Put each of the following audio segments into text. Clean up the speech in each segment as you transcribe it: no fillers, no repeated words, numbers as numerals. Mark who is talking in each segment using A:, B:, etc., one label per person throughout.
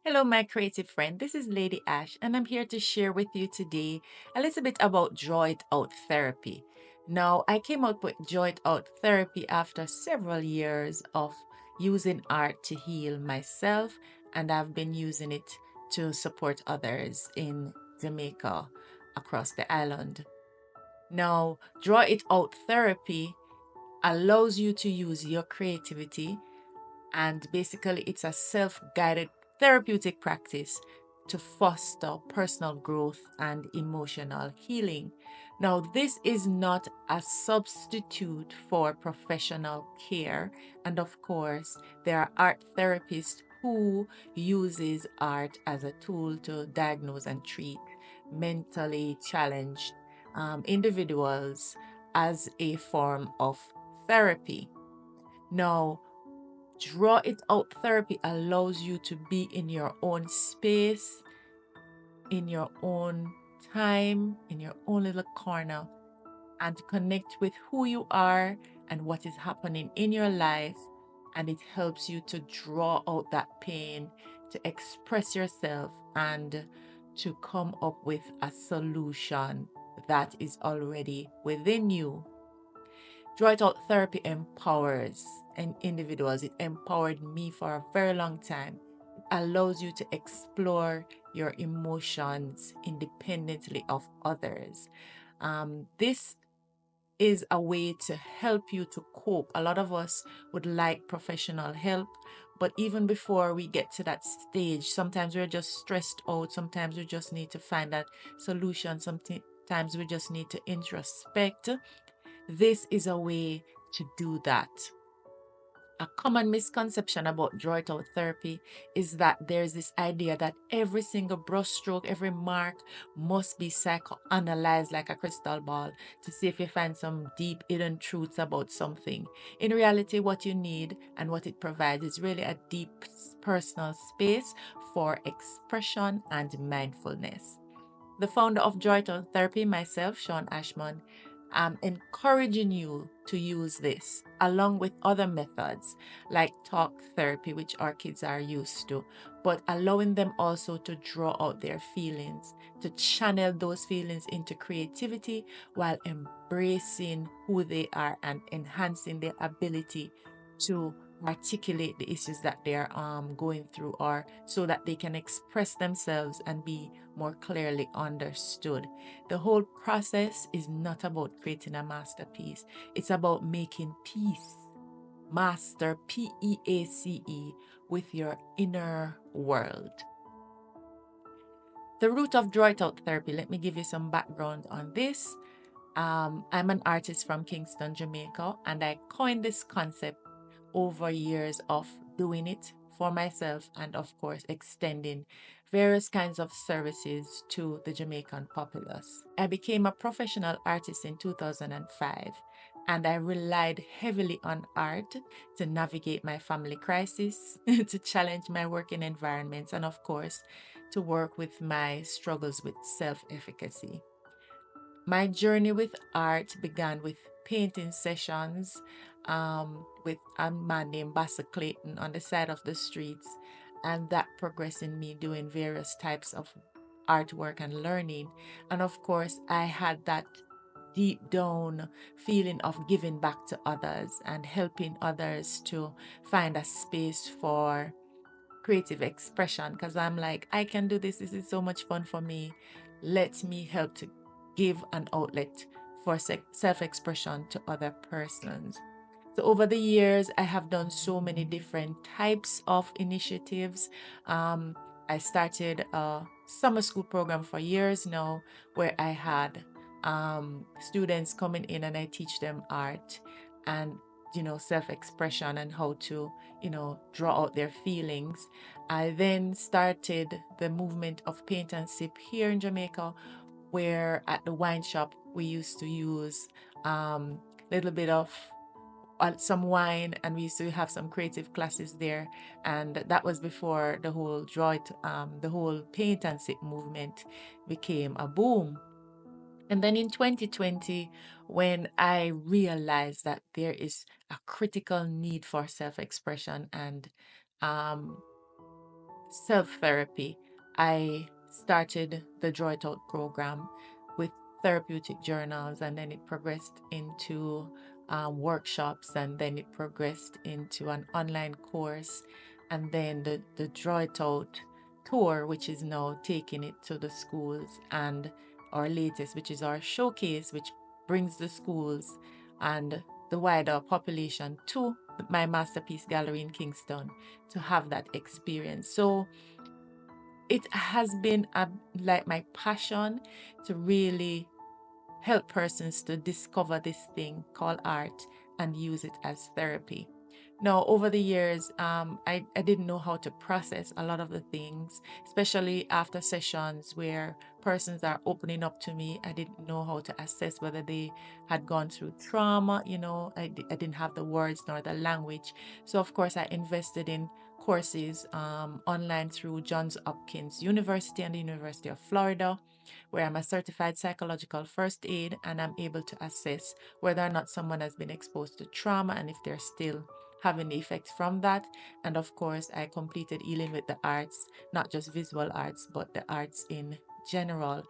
A: Hello, my creative friend. This is Lady Ash, and I'm here to share with you today a little bit about Draw It Out therapy. Now, I came up with Draw It Out therapy after several years of using art to heal myself, and I've been using it to support others in Jamaica across the island. Now, Draw It Out therapy allows you to use your creativity, and basically, it's a self guided therapeutic practice to foster personal growth and emotional healing. Now, this is not a substitute for professional care. And of course, there are art therapists who uses art as a tool to diagnose and treat mentally challenged individuals as a form of therapy. Now, Draw It Out therapy allows you to be in your own space, in your own time, in your own little corner, and connect with who you are and what is happening in your life. And it helps you to draw out that pain, to express yourself, and to come up with a solution that is already within you. Draw It Out therapy empowers individuals. It empowered me for a very long time. It allows you to explore your emotions independently of others. This is a way to help you to cope. A lot of us would like professional help, but even before we get to that stage, sometimes we're just stressed out. Sometimes we just need to find that solution. Sometimes we just need to introspect. This is a way to do that. A common misconception about draw it out therapy is that there's this idea that every single brushstroke, every mark must be psychoanalyzed like a crystal ball to see if you find some deep hidden truths about something. In reality, what you need and what it provides is really a deep personal space for expression and mindfulness. The founder of Joy to Therapy, myself, Shawn Ashman, I'm encouraging you to use this along with other methods like talk therapy, which our kids are used to, but allowing them also to draw out their feelings, to channel those feelings into creativity while embracing who they are and enhancing their ability to articulate the issues that they're going through, or so that they can express themselves and be more clearly understood. The whole process is not about creating a masterpiece, it's about making peace, master PEACE, with your inner world. The root of draw it out therapy, let me give you some background on this. I'm an artist from Kingston, Jamaica, and I coined this concept over years of doing it for myself and, of course, extending various kinds of services to the Jamaican populace. I became a professional artist in 2005, and I relied heavily on art to navigate my family crisis, to challenge my working environments, and, of course, to work with my struggles with self efficacy. My journey with art began with painting sessions with a man named Bassa Clayton on the side of the streets, and that progressed in me doing various types of artwork and learning. And of course, I had that deep down feeling of giving back to others and helping others to find a space for creative expression, because I'm like, I can do this. This is so much fun for me. Let me help to give an outlet for self expression to other persons. So, over the years, I have done so many different types of initiatives. I started a summer school program for years now where I had students coming in and I teach them art and self-expression and how to draw out their feelings. I then started the movement of paint and sip here in Jamaica, where at the wine shop we used to use a little bit of some wine, and we used to have some creative classes there. And that was before the whole paint and sip movement became a boom. And then in 2020, when I realized that there is a critical need for self expression and um, self therapy, I started the Draw It Out program with therapeutic journals, and then it progressed into workshops, and then it progressed into an online course, and then the Draw It Out tour, which is now taking it to the schools, and our latest, which is our showcase, which brings the schools and the wider population to my masterpiece gallery in Kingston to have that experience. So it has been like my passion to really help persons to discover this thing called art and use it as therapy. Now, over the years, I didn't know how to process a lot of the things, especially after sessions where persons are opening up to me. I didn't know how to assess whether they had gone through trauma. I didn't have the words nor the language. So, of course, I invested in courses online through Johns Hopkins University and the University of Florida, where I'm a certified psychological first aid, and I'm able to assess whether or not someone has been exposed to trauma and if they're still having the effects from that. And of course, I completed healing with the arts, not just visual arts, but the arts in general.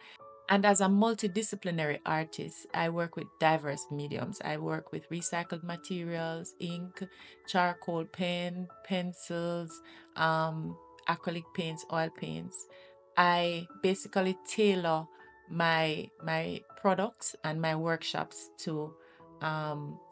A: And as a multidisciplinary artist, I work with diverse mediums. I work with recycled materials, ink, charcoal pen, pencils, um, acrylic paints, oil paints. I basically tailor my products and my workshops to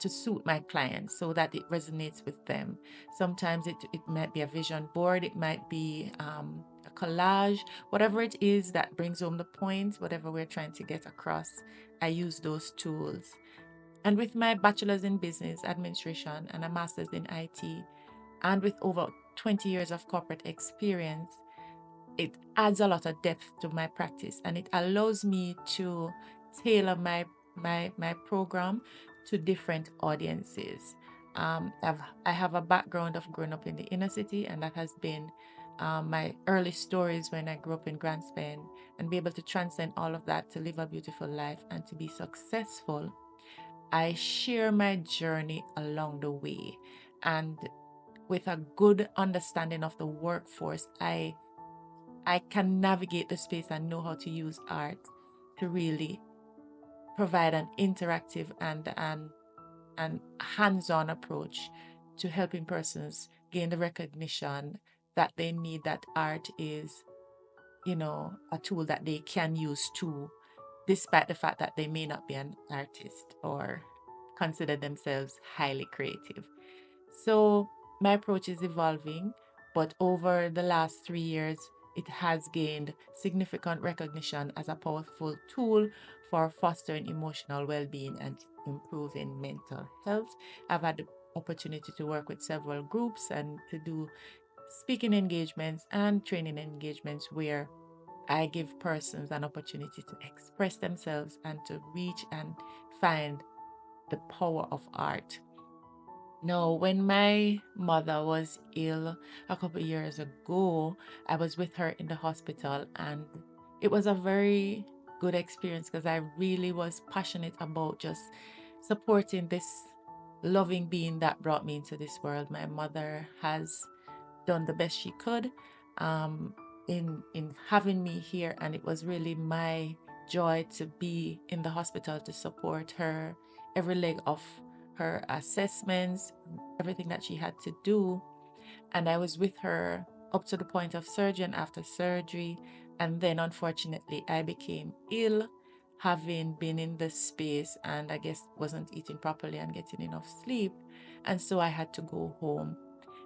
A: suit my clients so that it resonates with them. Sometimes it might be a vision board, it might be a collage, whatever it is that brings home the point, whatever we're trying to get across. I use those tools. And with my bachelor's in business administration and a master's in IT, and with over 20 years of corporate experience, it adds a lot of depth to my practice, and it allows me to tailor my program to different audiences. I have a background of growing up in the inner city, and that has been my early stories when I grew up in Grand Spain, and be able to transcend all of that to live a beautiful life and to be successful. I share my journey along the way, and with a good understanding of the workforce, I can navigate the space and know how to use art to really provide an interactive and hands-on approach to helping persons gain the recognition that they need, that art is, a tool that they can use too, despite the fact that they may not be an artist or consider themselves highly creative. So my approach is evolving, but over the last 3 years, it has gained significant recognition as a powerful tool for fostering emotional well being and improving mental health. I've had the opportunity to work with several groups and to do speaking engagements and training engagements where I give persons an opportunity to express themselves and to reach and find the power of art. No, when my mother was ill a couple of years ago, I was with her in the hospital, and it was a very good experience because I really was passionate about just supporting this loving being that brought me into this world. My mother has done the best she could um, in having me here, and it was really my joy to be in the hospital to support her every leg of her assessments, everything that she had to do. And I was with her up to the point of surgery and after surgery. And then unfortunately, I became ill, having been in this space, and I guess wasn't eating properly and getting enough sleep. And so I had to go home.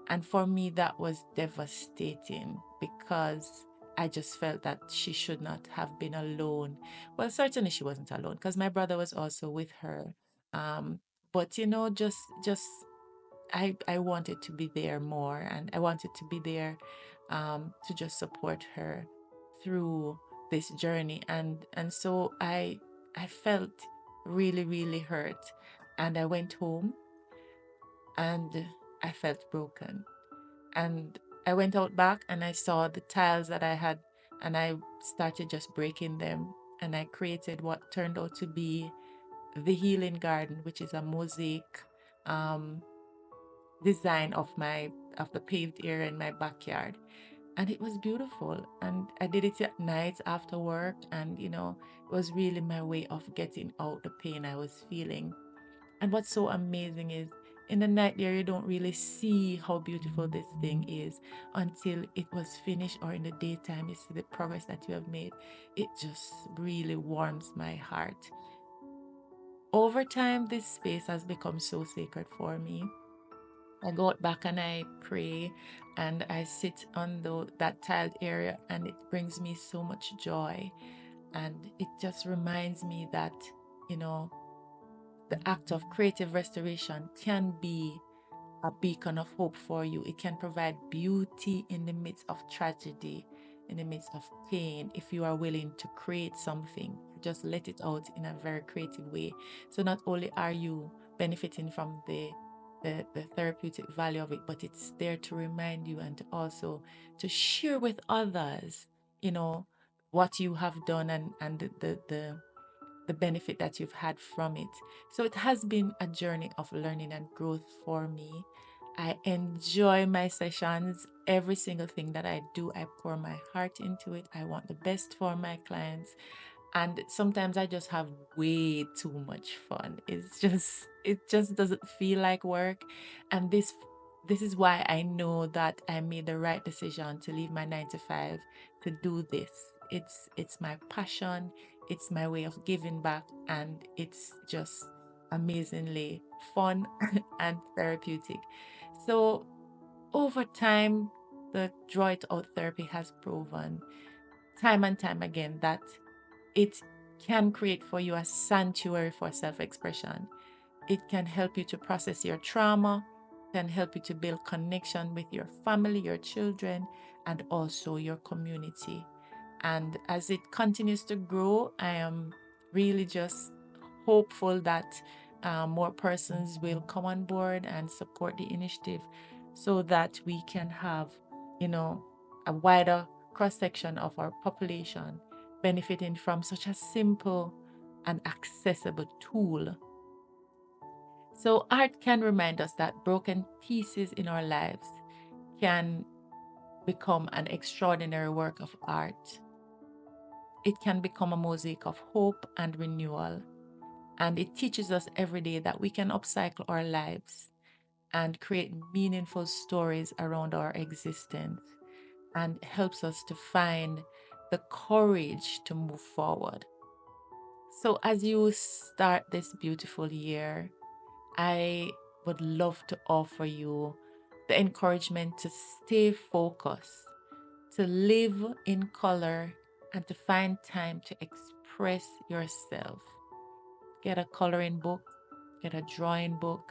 A: And for me, that was devastating because I just felt that she should not have been alone. Well, certainly she wasn't alone because my brother was also with her. Um, but just I wanted to be there more, and I wanted to be there to just support her through this journey. And so I felt really, really hurt. And I went home and I felt broken. And I went out back and I saw the tiles that I had, and I started just breaking them. And I created what turned out to be the healing garden, which is a mosaic um, design of the paved area in my backyard. And it was beautiful. And I did it at night after work. And, it was really my way of getting out the pain I was feeling. And what's so amazing is in the night there, you don't really see how beautiful this thing is until it was finished, or in the daytime, you see the progress that you have made. It just really warms my heart. Over time, this space has become so sacred for me. I go out back and I pray and I sit on that tiled area, and it brings me so much joy. And it just reminds me that, you know, the act of creative restoration can be a beacon of hope for you. It can provide beauty in the midst of tragedy, in the midst of pain, if you are willing to create something. Just let it out in a very creative way. So not only are you benefiting from the therapeutic value of it, but it's there to remind you and to also to share with others, you know, what you have done, and the benefit that you've had from it. So it has been a journey of learning and growth for me. I enjoy my sessions. Every single thing that I do, I pour my heart into it. I want the best for my clients. And sometimes I just have way too much fun. It just doesn't feel like work. And this is why I know that I made the right decision to leave my 9 to 5 to do this. It's my passion, it's my way of giving back, and it's just amazingly fun and therapeutic. So over time, the Draw It Out therapy has proven time and time again that it can create for you a sanctuary for self expression. It can help you to process your trauma, can help you to build connection with your family, your children, and also your community. And as it continues to grow, I am really just hopeful that more persons will come on board and support the initiative so that we can have, you know, a wider cross section of our population benefiting from such a simple and accessible tool. So, art can remind us that broken pieces in our lives can become an extraordinary work of art. It can become a mosaic of hope and renewal. And it teaches us every day that we can upcycle our lives and create meaningful stories around our existence, and helps us to find the courage to move forward. So, as you start this beautiful year, I would love to offer you the encouragement to stay focused, to live in color, and to find time to express yourself. Get a coloring book, get a drawing book,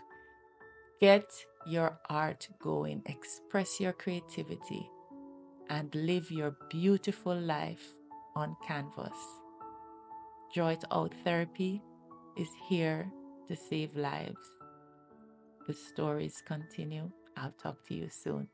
A: get your art going, express your creativity, and live your beautiful life on canvas. Draw It Out Therapy is here to save lives. The stories continue. I'll talk to you soon.